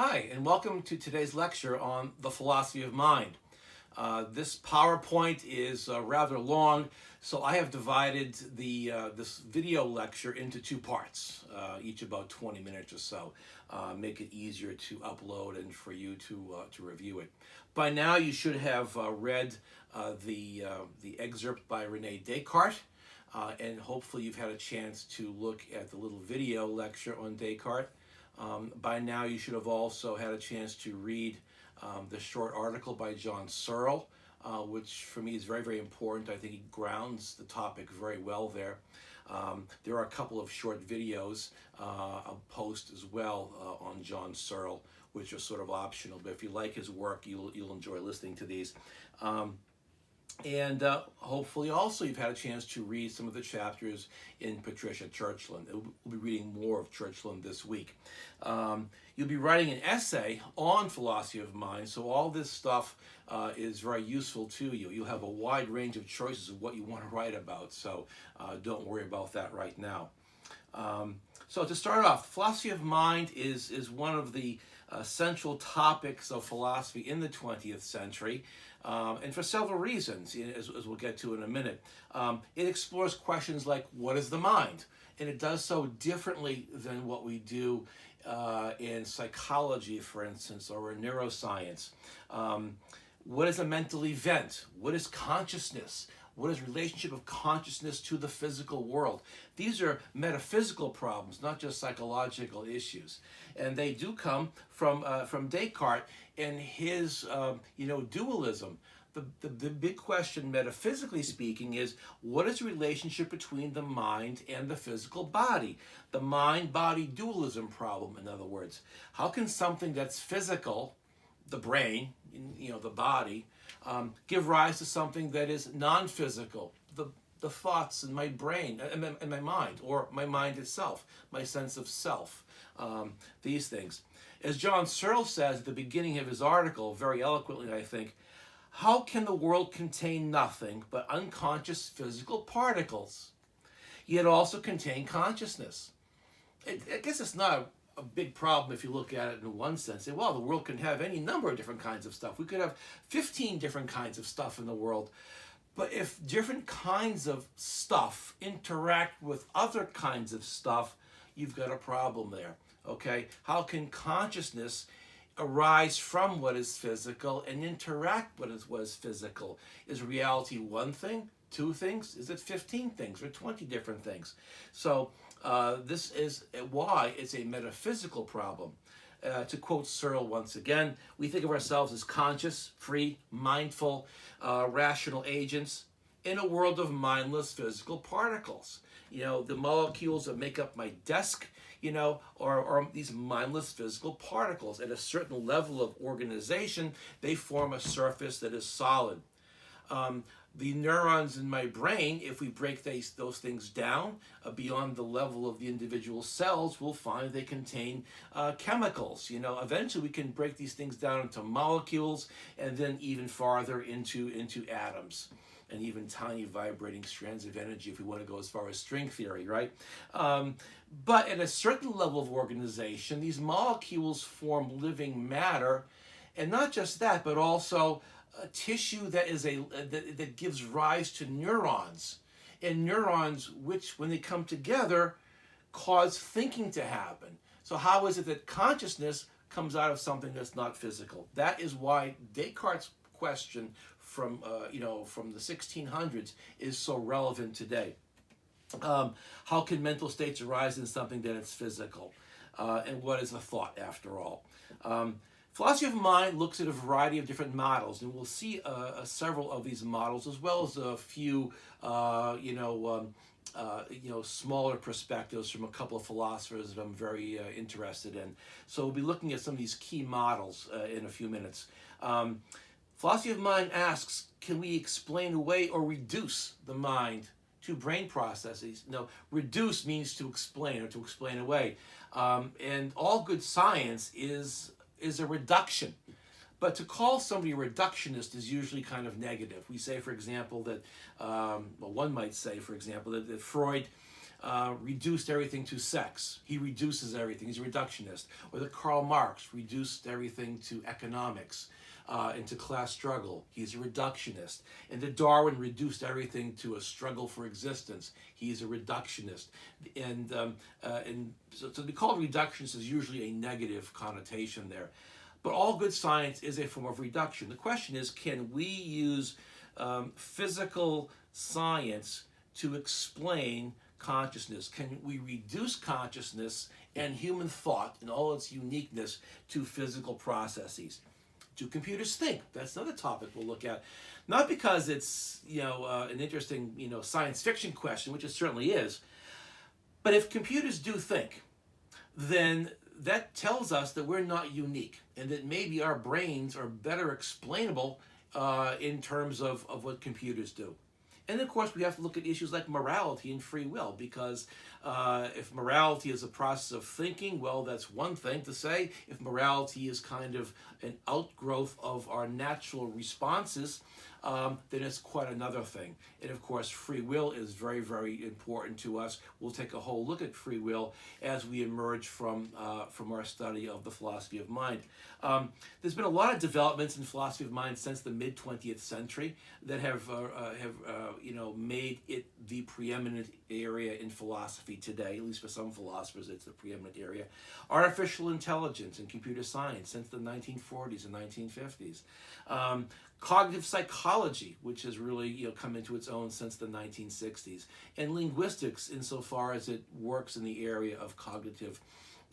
Hi, and welcome to today's lecture on the philosophy of mind. This PowerPoint is rather long, so I have divided this video lecture into two parts, each about 20 minutes or so. Make it easier to upload and for you to review it. By now, you should have read the excerpt by Rene Descartes, and hopefully you've had a chance to look at the little video lecture on Descartes. By now, you should have also had a chance to read the short article by John Searle, which for me is very, very important. I think he grounds the topic very well there. There are a couple of short videos I'll post as well on John Searle, which are sort of optional. But if you like his work, you'll enjoy listening to these. And hopefully also you've had a chance to read some of the chapters in Patricia Churchland. We'll be reading more of Churchland this week. You'll be writing an essay on philosophy of mind, so all this stuff is very useful to you. You'll have a wide range of choices of what you want to write about, so don't worry about that right now. So to start off, philosophy of mind is one of the central topics of philosophy in the 20th century. And for several reasons, as we'll get to in a minute. It explores questions like, what is the mind? And it does so differently than what we do in psychology, for instance, or in neuroscience. What is a mental event? What is consciousness? What is the relationship of consciousness to the physical world? These are metaphysical problems, not just psychological issues. And they do come from Descartes and his dualism. The big question, metaphysically speaking, is what is the relationship between the mind and the physical body? The mind-body dualism problem, in other words. How can something that's physical, the brain, the body, give rise to something that is non-physical, the thoughts in my brain and my mind, or my mind itself, my sense of self, these things. As John Searle says at the beginning of his article, very eloquently, I think, how can the world contain nothing but unconscious physical particles, yet also contain consciousness? I guess it's not a big problem if you look at it in one sense. Say, well, the world can have any number of different kinds of stuff. We could have 15 different kinds of stuff in the world. But if different kinds of stuff interact with other kinds of stuff, you've got a problem there. Okay? How can consciousness arise from what is physical and interact with what is physical? Is reality one thing, two things? Is it 15 things or 20 different things? So this is why it's a metaphysical problem. To quote Searle once again, we think of ourselves as conscious, free, mindful, rational agents in a world of mindless physical particles. The molecules that make up my desk, are these mindless physical particles. At a certain level of organization, they form a surface that is solid. The neurons in my brain, if we break those things down beyond the level of the individual cells, we'll find they contain chemicals. Eventually we can break these things down into molecules and then even farther into atoms and even tiny vibrating strands of energy if we want to go as far as string theory, right? But at a certain level of organization, these molecules form living matter, and not just that, but also a tissue that gives rise to neurons, and neurons which, when they come together, cause thinking to happen. So how is it that consciousness comes out of something that's not physical? That is why Descartes' question from the 1600s is so relevant today. How can mental states arise in something that is physical? And what is a thought, after all? Philosophy of mind looks at a variety of different models, and we'll see several of these models, as well as a few, smaller perspectives from a couple of philosophers that I'm very interested in. So we'll be looking at some of these key models in a few minutes. Philosophy of mind asks, can we explain away or reduce the mind to brain processes? No, reduce means to explain or to explain away. And all good science is a reduction. But to call somebody a reductionist is usually kind of negative. We say, for example, that, one might say, for example, that Freud reduced everything to sex. He reduces everything. He's a reductionist. Or that Karl Marx reduced everything to economics. Into class struggle. He's a reductionist. And that Darwin reduced everything to a struggle for existence. He's a reductionist. And so to be called reductionist is usually a negative connotation there. But all good science is a form of reduction. The question is, can we use physical science to explain consciousness? Can we reduce consciousness and human thought in all its uniqueness to physical processes? Do computers think? That's another topic we'll look at. Not because it's an interesting science fiction question, which it certainly is, but if computers do think, then that tells us that we're not unique, and that maybe our brains are better explainable in terms of what computers do. And of course, we have to look at issues like morality and free will, because if morality is a process of thinking, well, that's one thing to say. If morality is kind of an outgrowth of our natural responses, then it's quite another thing. And of course, free will is very, very important to us. We'll take a whole look at free will as we emerge from our study of the philosophy of mind. There's been a lot of developments in philosophy of mind since the mid-20th century that have made it the preeminent area in philosophy today. At least for some philosophers, it's the preeminent area. Artificial intelligence and computer science since the 1940s and 1950s. Cognitive psychology, which has really come into its own since the 1960s, and linguistics insofar as it works in the area of cognitive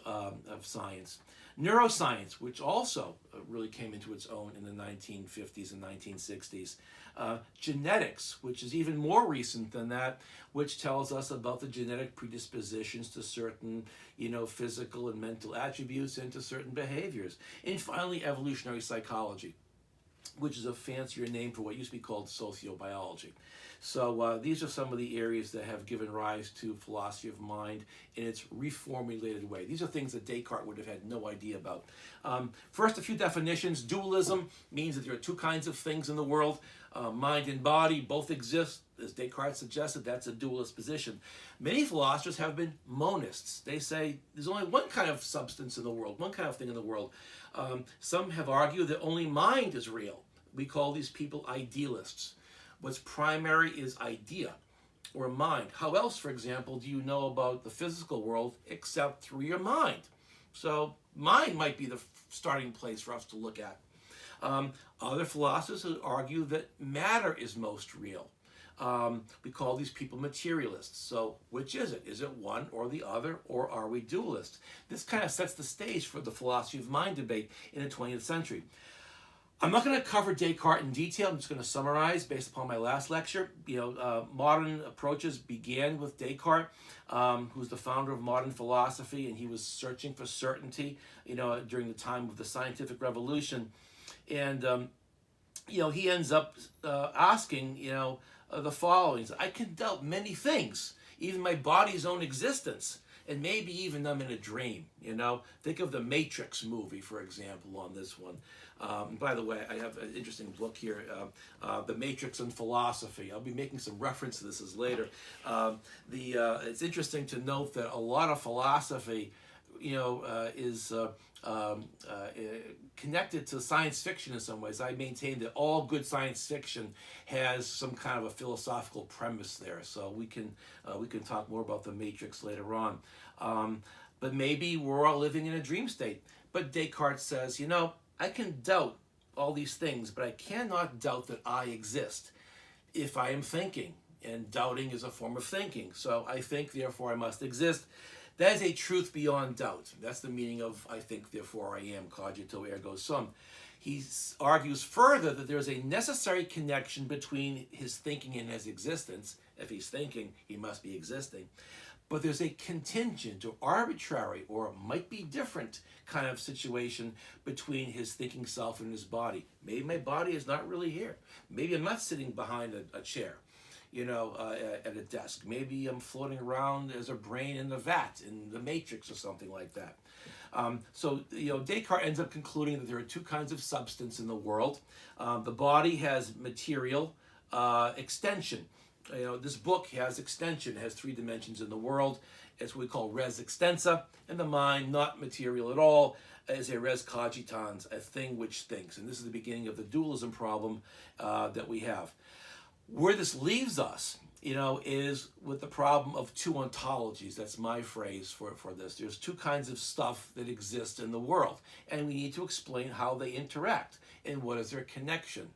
of science. Neuroscience, which also really came into its own in the 1950s and 1960s. Genetics, which is even more recent than that, which tells us about the genetic predispositions to certain, physical and mental attributes and to certain behaviors. And finally, evolutionary psychology, which is a fancier name for what used to be called sociobiology. So these are some of the areas that have given rise to philosophy of mind in its reformulated way. These are things that Descartes would have had no idea about. First, a few definitions. Dualism means that there are two kinds of things in the world. Mind and body both exist. As Descartes suggested, that's a dualist position. Many philosophers have been monists. They say there's only one kind of substance in the world, one kind of thing in the world. Some have argued that only mind is real. We call these people idealists. What's primary is idea or mind. How else, for example, do you know about the physical world except through your mind? So mind might be the starting place for us to look at. Other philosophers argue that matter is most real. We call these people materialists. So which is it? Is it one or the other, or are we dualists? This kind of sets the stage for the philosophy of mind debate in the 20th century. I'm not going to cover Descartes in detail. I'm just going to summarize based upon my last lecture. Modern approaches began with Descartes, who's the founder of modern philosophy, and he was searching for certainty, during the time of the scientific revolution. And, he ends up asking, the following. I can doubt many things, even my body's own existence, and maybe even I'm in a dream. Think of the Matrix movie, for example, on this one. By the way, I have an interesting book here, The Matrix and Philosophy. I'll be making some reference to this later. It's interesting to note that a lot of philosophy, is connected to science fiction in some ways. I maintain that all good science fiction has some kind of a philosophical premise there. So we can talk more about the Matrix later on. But maybe we're all living in a dream state. But Descartes says, I can doubt all these things, but I cannot doubt that I exist if I am thinking. And doubting is a form of thinking. So I think, therefore I must exist. That is a truth beyond doubt. That's the meaning of I think, therefore I am, cogito ergo sum. He argues further that there is a necessary connection between his thinking and his existence. If he's thinking, he must be existing. But there's a contingent or arbitrary or might be different kind of situation between his thinking self and his body. Maybe my body is not really here. Maybe I'm not sitting behind a chair, at a desk. Maybe I'm floating around as a brain in the vat, in the Matrix or something like that. So Descartes ends up concluding that there are two kinds of substance in the world. The body has material extension. This book has extension, has three dimensions in the world. It's what we call res extensa, and the mind, not material at all, is a res cogitans, a thing which thinks. And this is the beginning of the dualism problem that we have. Where this leaves us, is with the problem of two ontologies. That's my phrase for this. There's two kinds of stuff that exist in the world, and we need to explain how they interact and what is their connection.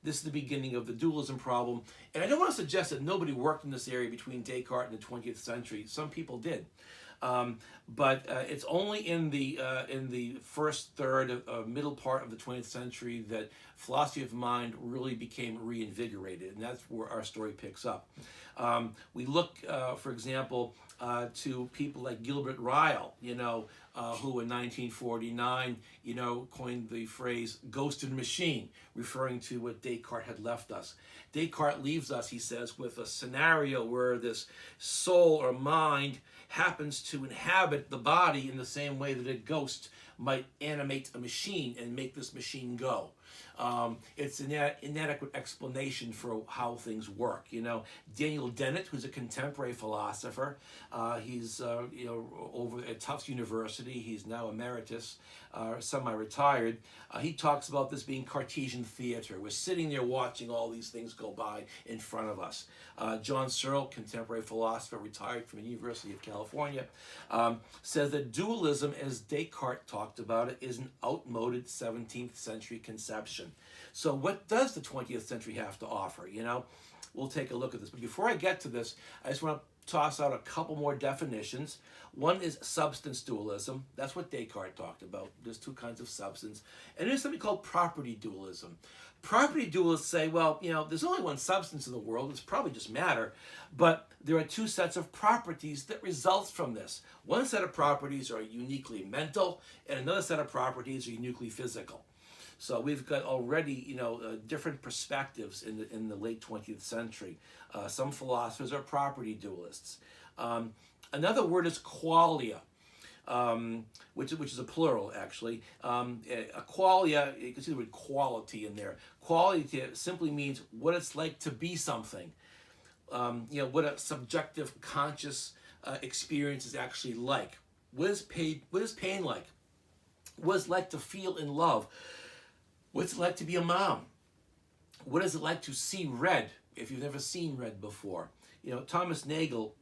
This is the beginning of the dualism problem. And I don't want to suggest that nobody worked in this area between Descartes and the 20th century. Some people did. But it's only in the first third, middle part of the 20th century that philosophy of mind really became reinvigorated, and that's where our story picks up. We look, for example, to people like Gilbert Ryle, who in 1949, coined the phrase "ghost in machine," referring to what Descartes had left us. Descartes leaves us, he says, with a scenario where this soul or mind happens to inhabit the body in the same way that a ghost might animate a machine and make this machine go. It's an inadequate explanation for how things work. Daniel Dennett, who's a contemporary philosopher, he's over at Tufts University. He's now emeritus, semi-retired. He talks about this being Cartesian theater. We're sitting there watching all these things go by in front of us. John Searle, contemporary philosopher, retired from the University of California, says that dualism, as Descartes talked about it, is an outmoded 17th century conception. So what does the 20th century have to offer? We'll take a look at this. But before I get to this, I just want to toss out a couple more definitions. One is substance dualism. That's what Descartes talked about. There's two kinds of substance. And there's something called property dualism. Property dualists say, well, there's only one substance in the world. It's probably just matter. But there are two sets of properties that results from this. One set of properties are uniquely mental, and another set of properties are uniquely physical. So we've got already, different perspectives in the late 20th century. Some philosophers are property dualists. Another word is qualia, which is a plural, actually. A qualia, you can see the word quality in there. Quality simply means what it's like to be something. What a subjective, conscious experience is actually like. What is pain like? What is it like to feel in love? What's it like to be a mom? What is it like to see red if you've never seen red before? Thomas Nagel,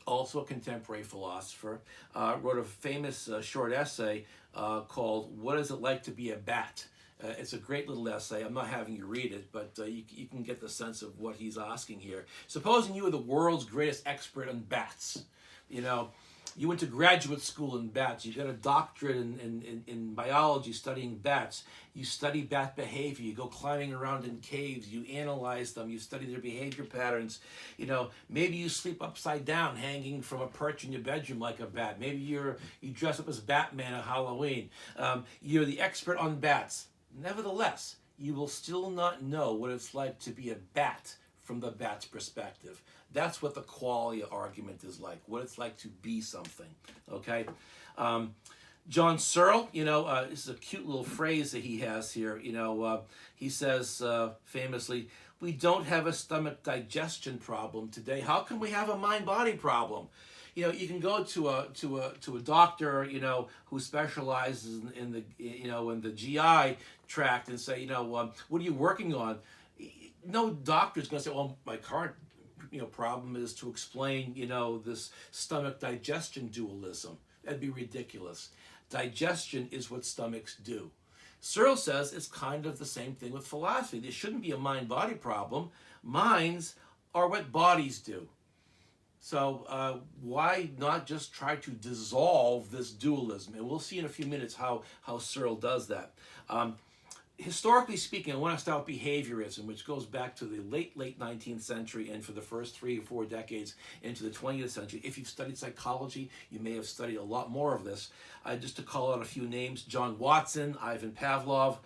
also a contemporary philosopher, wrote a famous short essay called "What is it like to be a bat?" It's a great little essay. I'm not having you read it, but you can get the sense of what he's asking here. Supposing you were the world's greatest expert on bats, you went to graduate school in bats. You got a doctorate in biology studying bats. You study bat behavior. You go climbing around in caves. You analyze them. You study their behavior patterns. Maybe you sleep upside down, hanging from a perch in your bedroom like a bat. Maybe you dress up as Batman at Halloween. You're the expert on bats. Nevertheless, you will still not know what it's like to be a bat from the bat's perspective. That's what the qualia argument is like, what it's like to be something, okay? John Searle, this is a cute little phrase that he has here. He says famously, "We don't have a stomach digestion problem today. How can we have a mind-body problem?" You can go to a doctor, who specializes in the GI tract and say, what are you working on? No doctor's going to say, well, my current problem is to explain this stomach digestion dualism. That'd be ridiculous. Digestion is what stomachs do. Searle says it's kind of the same thing with philosophy. There shouldn't be a mind-body problem. Minds are what bodies do. So why not just try to dissolve this dualism? And we'll see in a few minutes how Searle does that. Historically speaking, I want to start with behaviorism, which goes back to the late 19th century and for the first 3 or 4 decades into the 20th century. If you've studied psychology, you may have studied a lot more of this. Just to call out a few names: John Watson, Ivan Pavlov,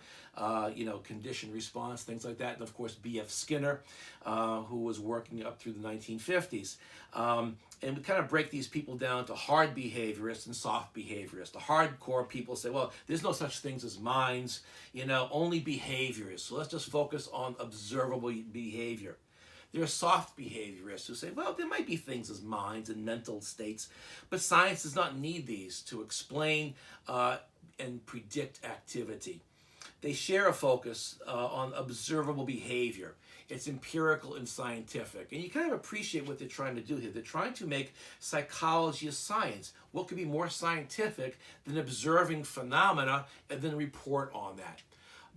conditioned response, things like that. And of course, B.F. Skinner, who was working up through the 1950s. And we kind of break these people down to hard behaviorists and soft behaviorists. The hardcore people say, well, there's no such things as minds, only behaviorists. So let's just focus on observable behavior. There are soft behaviorists who say, well, there might be things as minds and mental states, but science does not need these to explain and predict activity. They share a focus on observable behavior. It's empirical and scientific. And you kind of appreciate what they're trying to do here. They're trying to make psychology a science. What could be more scientific than observing phenomena and then report on that?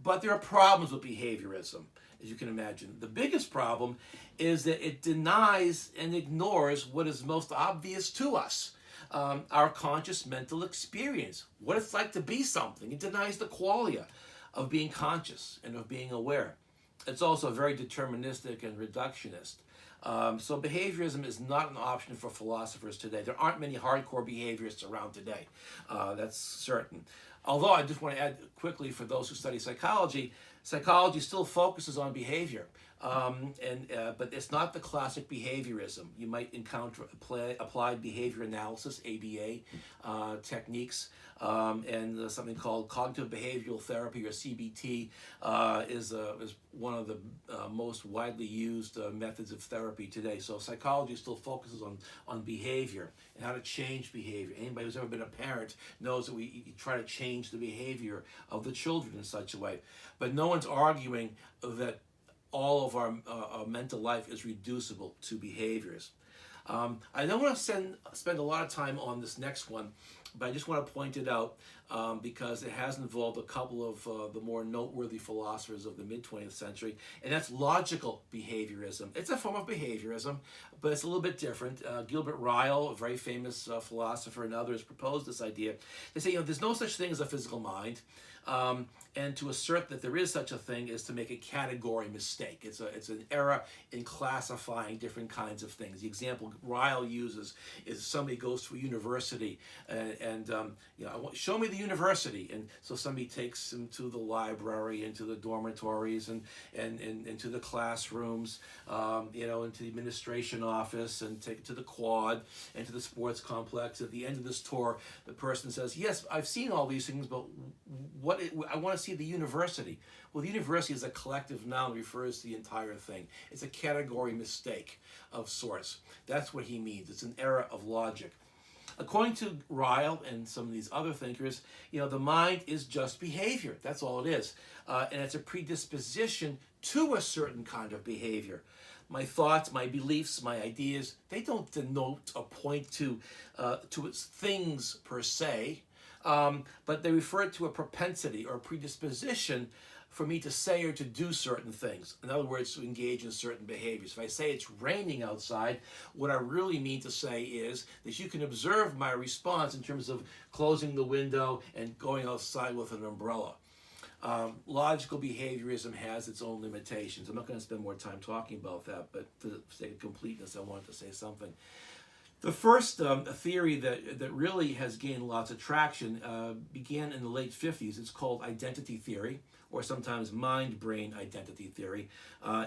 But there are problems with behaviorism, as you can imagine. The biggest problem is that it denies and ignores what is most obvious to us. Our conscious mental experience, what it's like to be something. It denies the qualia of being conscious and of being aware. It's also very deterministic and reductionist. So behaviorism is not an option for philosophers today. There aren't many hardcore behaviorists around today. That's certain. Although I just want to add quickly for those who study psychology, psychology still focuses on behavior. But it's not the classic behaviorism. You might encounter applied behavior analysis, ABA, techniques, and something called cognitive behavioral therapy, or CBT, is one of the most widely used methods of therapy today. So psychology still focuses on behavior and how to change behavior. Anybody who's ever been a parent knows that we try to change the behavior of the children in such a way. But no one's arguing that all of our mental life is reducible to behaviors. I don't want to spend a lot of time on this next one, but I just want to point it out because it has involved a couple of the more noteworthy philosophers of the mid-20th century, and that's logical behaviorism. It's a form of behaviorism, but it's a little bit different. Gilbert Ryle, a very famous philosopher, and others proposed this idea. They say, there's no such thing as a physical mind. And to assert that there is such a thing is to make a category mistake. It's an error in classifying different kinds of things. The example Ryle uses is somebody goes to a university and show me the university, and so somebody takes him to the library, into the dormitories, and into the classrooms, into the administration office, and take it to the quad and to the sports complex. At the end of this tour, the person says, "Yes, I've seen all these things, but I want to see the university." Well, the university is a collective noun, refers to the entire thing. It's a category mistake of sorts. That's what he means. It's an error of logic. According to Ryle and some of these other thinkers, the mind is just behavior. That's all it is. And it's a predisposition to a certain kind of behavior. My thoughts, my beliefs, my ideas, they don't denote or point to its things per se. But they refer to a propensity or a predisposition for me to say or to do certain things. In other words, to engage in certain behaviors. If I say it's raining outside, what I really mean to say is that you can observe my response in terms of closing the window and going outside with an umbrella. Logical behaviorism has its own limitations. I'm not going to spend more time talking about that, but for the sake of completeness, I wanted to say something. The first theory that really has gained lots of traction began in the late 50s. It's called identity theory, or sometimes mind-brain identity theory.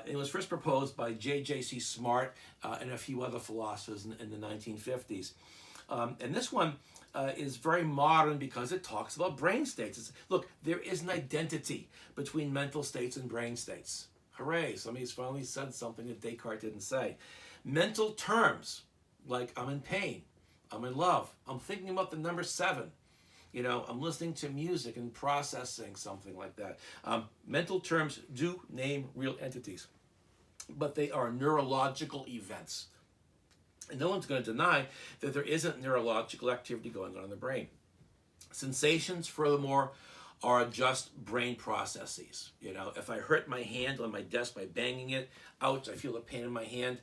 It was first proposed by J.J.C. Smart and a few other philosophers in the 1950s. And this one is very modern because it talks about brain states. Look, there is an identity between mental states and brain states. Hooray, somebody's finally said something that Descartes didn't say. Mental terms, like I'm in pain, I'm in love, I'm thinking about the number 7. I'm listening to music and processing something like that. Mental terms do name real entities, but they are neurological events. And no one's going to deny that there isn't neurological activity going on in the brain. Sensations, furthermore, are just brain processes. If I hurt my hand on my desk by banging it, ouch, I feel a pain in my hand.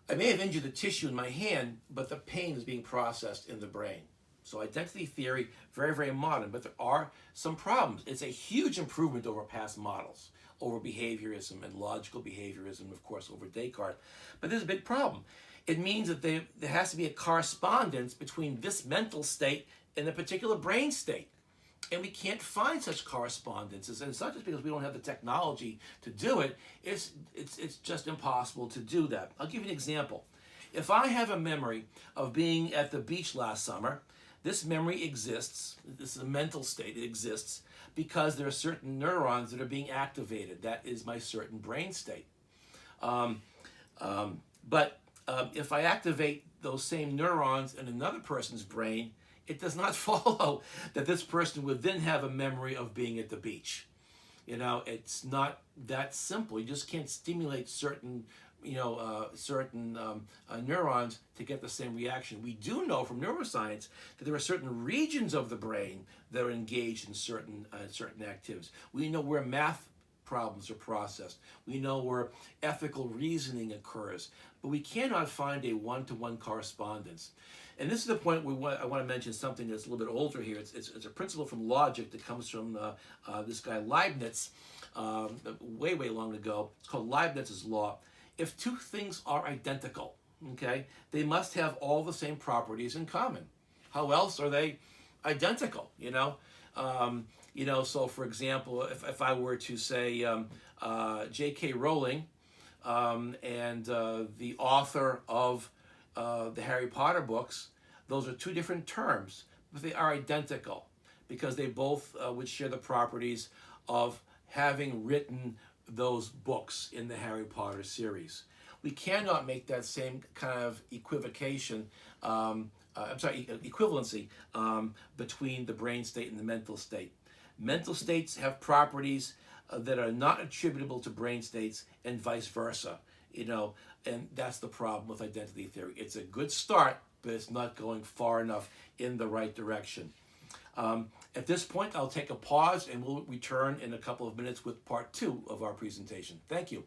I may have injured the tissue in my hand, but the pain is being processed in the brain. So identity theory, very, very modern, but there are some problems. It's a huge improvement over past models, over behaviorism and logical behaviorism, of course, over Descartes. But there's a big problem. It means that there has to be a correspondence between this mental state and a particular brain state. And we can't find such correspondences. And it's not just because we don't have the technology to do it. It's just impossible to do that. I'll give you an example. If I have a memory of being at the beach last summer, this memory exists. This is a mental state. It exists because there are certain neurons that are being activated. That is my certain brain state. But if I activate those same neurons in another person's brain, it does not follow that this person would then have a memory of being at the beach. It's not that simple. You just can't stimulate certain neurons to get the same reaction. We do know from neuroscience that there are certain regions of the brain that are engaged in certain activities. We know where math problems are processed. We know where ethical reasoning occurs, but we cannot find a one-to-one correspondence. And this is the point where I want to mention something that's a little bit older here. It's a principle from logic that comes from this guy Leibniz, way long ago. It's called Leibniz's law. If two things are identical, okay, they must have all the same properties in common. How else are they identical? So for example, if I were to say J.K. Rowling and the author of the Harry Potter books, those are two different terms, but they are identical because they both would share the properties of having written those books in the Harry Potter series. We cannot make that same kind of equivocation, equivalency between the brain state and the mental state. Mental states have properties that are not attributable to brain states and vice versa, and that's the problem with identity theory. It's a good start, but it's not going far enough in the right direction. At this point, I'll take a pause and we'll return in a couple of minutes with part 2 of our presentation. Thank you.